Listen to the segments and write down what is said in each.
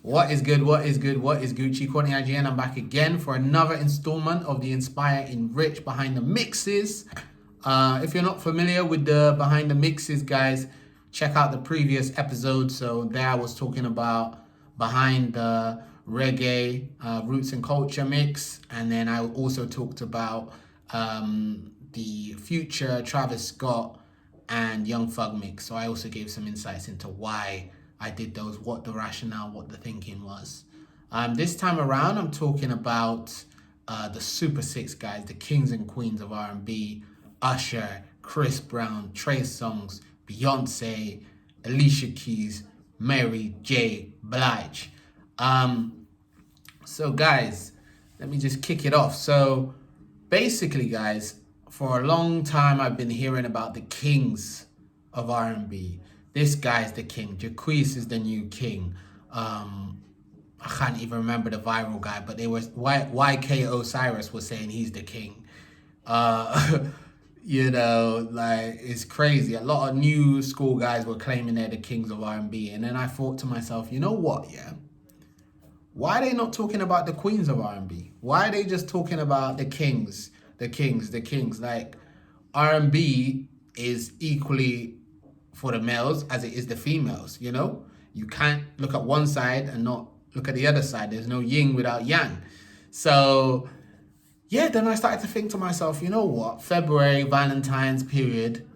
What is good? What is good? What is Gucci? Courtney IGN. I'm back again for another installment of the inspirEnrich behind the mixes. If you're not familiar with the behind the mixes, guys, check out the previous episode. So there I was talking about behind the reggae roots and culture mix, and then I also talked about the future Travis Scott and Young Thug mix. So I also gave some insights into why I did those, what the rationale, what the thinking was. This time around, I'm talking about the Super Six guys, the kings and queens of R&B: Usher, Chris Brown, Trey Songz, Beyonce, Alicia Keys, Mary J Blige. So guys, let me just kick it off. So basically, guys, for a long time I've been hearing about the kings of R&B. This guy's the king. Jacquees is the new king. I can't even remember the viral guy, but they were YK Osiris was saying he's the king. You know, like, it's crazy. A lot of new school guys were claiming they're the kings of R&B, and then I thought to myself, you know what? Yeah, why are they not talking about the queens of R&B? Why are they just talking about the kings, the kings, the kings? Like, R&B is equally for the males as it is the females, you know? You can't look at one side and not look at the other side. There's no yin without yang. So, yeah, then I started to think to myself, you know what? February, Valentines period,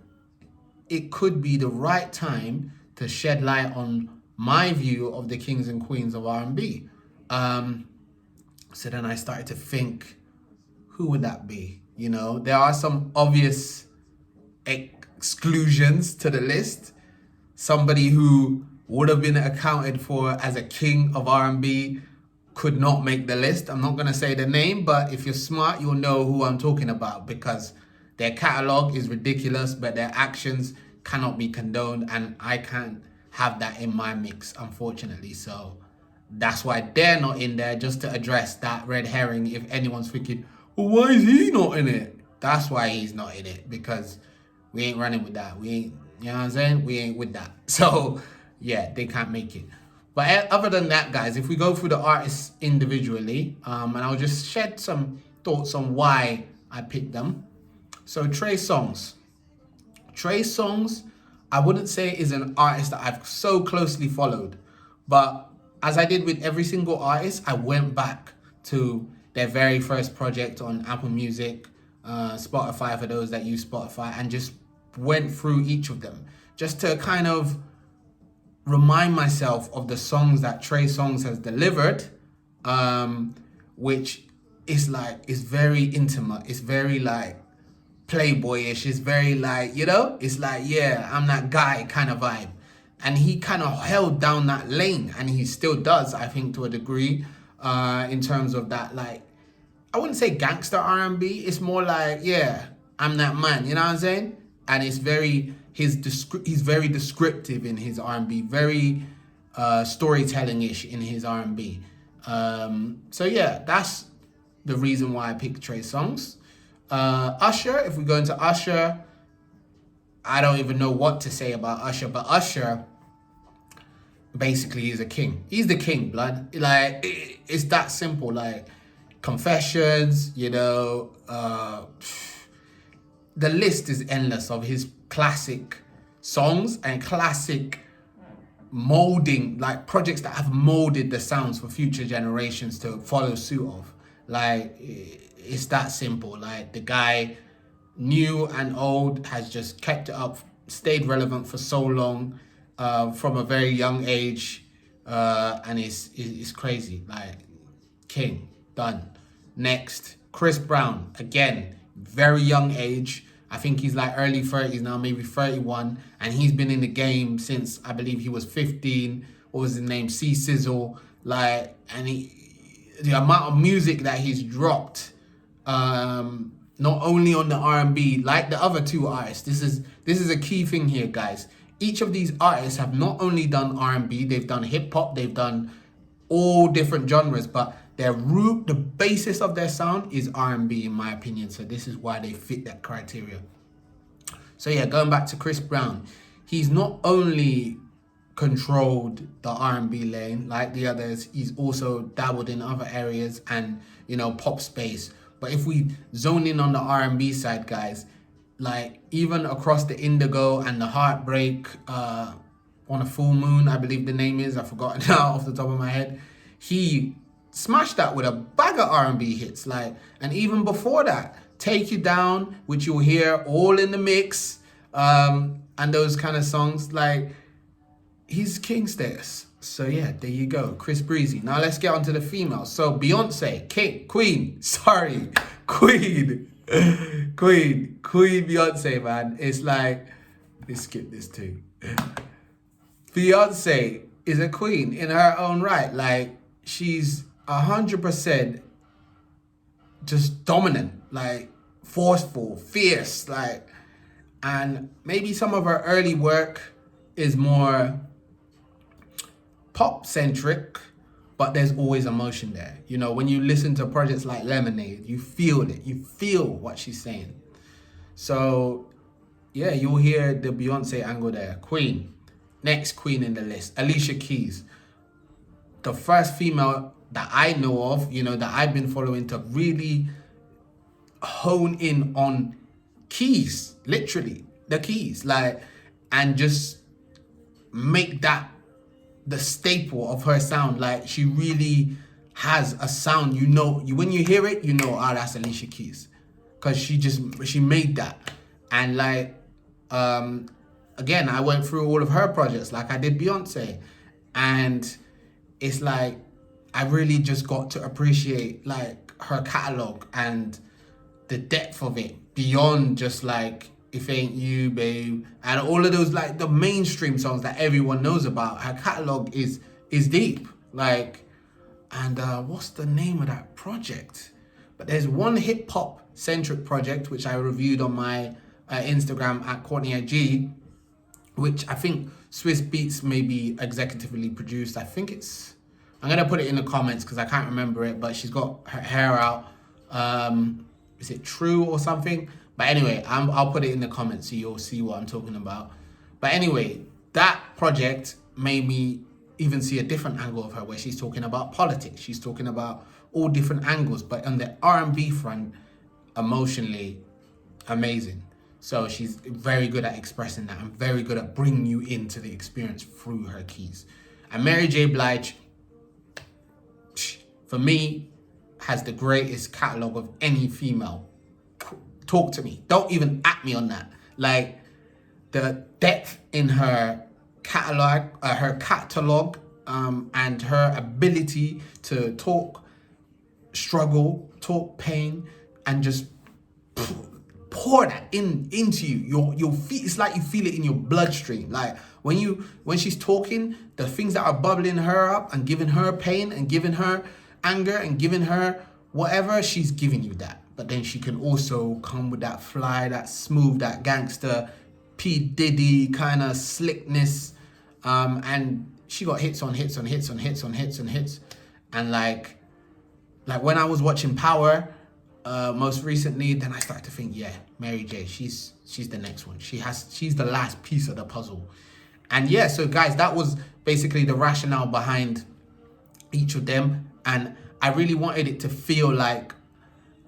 it could be the right time to shed light on my view of the kings and queens of R&B. So then I started to think, who would that be? You know, there are some obvious exclusions to the list. Somebody who would have been accounted for as a king of R&B could not make the list. I'm not going to say the name, but if you're smart, you'll know who I'm talking about, because their catalog is ridiculous, but their actions cannot be condoned, and I can't have that in my mix, unfortunately. So that's why they're not in there, just to address that red herring if anyone's thinking, well, why is he not in it? That's why he's not in it, because we ain't running with that. We ain't, you know what I'm saying? We ain't with that. So, yeah, they can't make it. But other than that, guys, if we go through the artists individually, and I'll just shed some thoughts on why I picked them. So, Trey Songz. Trey Songz, I wouldn't say is an artist that I've so closely followed. But as I did with every single artist, I went back to their very first project on Apple Music, Spotify for those that use Spotify, and just went through each of them just to kind of remind myself of the songs that Trey Songz has delivered, which is like, it's very intimate, it's very like playboyish, it's very like, you know, it's like, yeah, I'm that guy kind of vibe. And he kind of held down that lane, and he still does, I think, to a degree, in terms of that, like, I wouldn't say gangster R&B. It's more like, yeah, I'm that man. You know what I'm saying? And it's very, he's very descriptive in his R&B, very storytelling-ish in his R&B. So yeah, that's the reason why I picked Trey Songz. Usher, if we go into Usher, I don't even know what to say about Usher, but Usher basically is a king. He's the king, blood. Like, it's that simple. Like, Confessions, you know, the list is endless of his classic songs and classic molding, like projects that have molded the sounds for future generations to follow suit of. Like, it's that simple. Like, the guy, new and old, has just kept it up, stayed relevant for so long, from a very young age, and it's crazy. Like, king, done. Next, Chris Brown, again, very young age. I think he's like early 30s now, maybe 31, and he's been in the game since, I believe he was 15. What was his name? C Sizzle. Like, and the amount of music that he's dropped, not only on the R&B, like the other two artists. This is a key thing here, guys. Each of these artists have not only done R&B, they've done hip hop, they've done all different genres, but their root, the basis of their sound is R&B, in my opinion. So this is why they fit that criteria. So yeah, going back to Chris Brown, he's not only controlled the R&B lane like the others. He's also dabbled in other areas and, you know, pop space. But if we zone in on the R&B side, guys, like even across the Indigo and the Heartbreak, on a Full Moon, I believe the name is, I've forgotten now off the top of my head, he smashed that with a bag of R&B hits. Like, and even before that, Take You Down, which you'll hear all in the mix, and those kind of songs, like, he's king status. So yeah, there you go, Chris Breezy. Now let's get on to the females. So Beyonce, Queen Beyonce, man. It's like, let's skip this too. Beyonce is a queen in her own right. Like, she's 100% just dominant, like forceful, fierce, like, and maybe some of her early work is more pop centric, but there's always emotion there. You know, when you listen to projects like Lemonade, you feel it. You feel what she's saying. So yeah, you'll hear the Beyonce angle there. Queen. Next queen in the list, Alicia Keys. The first female that I know of, you know, that I've been following to really hone in on keys, literally the keys, like, and just make that the staple of her sound. Like, she really has a sound, you know, when you hear it, you know, oh, that's Alicia Keys, because she made that. And like, again, I went through all of her projects like I did Beyonce, and it's like I really just got to appreciate like her catalog and the depth of it beyond just like If Ain't You, Babe, and all of those, like the mainstream songs that everyone knows about. Her catalog is deep, like, and what's the name of that project? But there's one hip hop centric project which I reviewed on my Instagram at Courtney G, which I think Swiss Beats maybe executively produced. I think I'm gonna put it in the comments because I can't remember it, but she's got her hair out. Is it True or something? But anyway, I'll put it in the comments so you'll see what I'm talking about. But anyway, that project made me even see a different angle of her, where she's talking about politics. She's talking about all different angles, but on the R&B front, emotionally amazing. So she's very good at expressing that and very good at bringing you into the experience through her keys. And Mary J. Blige, for me, has the greatest catalog of any female. Talk to me. Don't even at me on that. Like, the depth in her catalog, and her ability to talk struggle, talk pain, and just pour that into you. You'll feel, it's like you feel it in your bloodstream. Like when she's talking, the things that are bubbling her up and giving her pain and giving her anger and giving her whatever, she's giving you that. But then she can also come with that fly, that smooth, that gangster, P. Diddy kind of slickness. And she got hits on hits on hits on hits on hits on hits. And like when I was watching Power most recently, then I started to think, yeah, Mary J, she's the next one. She's the last piece of the puzzle. And yeah, so guys, that was basically the rationale behind each of them. And I really wanted it to feel like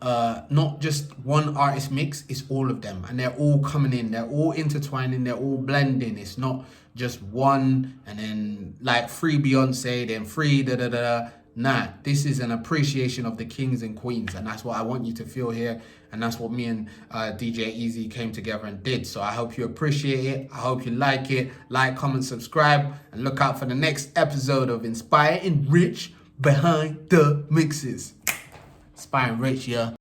not just one artist mix, it's all of them, and they're all coming in, they're all intertwining, they're all blending. It's not just one and then like free Beyonce, then free da-da-da. Nah, this is an appreciation of the kings and queens, and that's what I want you to feel here, and that's what me and DJ Easy came together and did. So I hope you appreciate it, I hope you like it. Like, comment, subscribe, and look out for the next episode of inspirEnrich Behind the Mixes. inspirEnrich, yeah.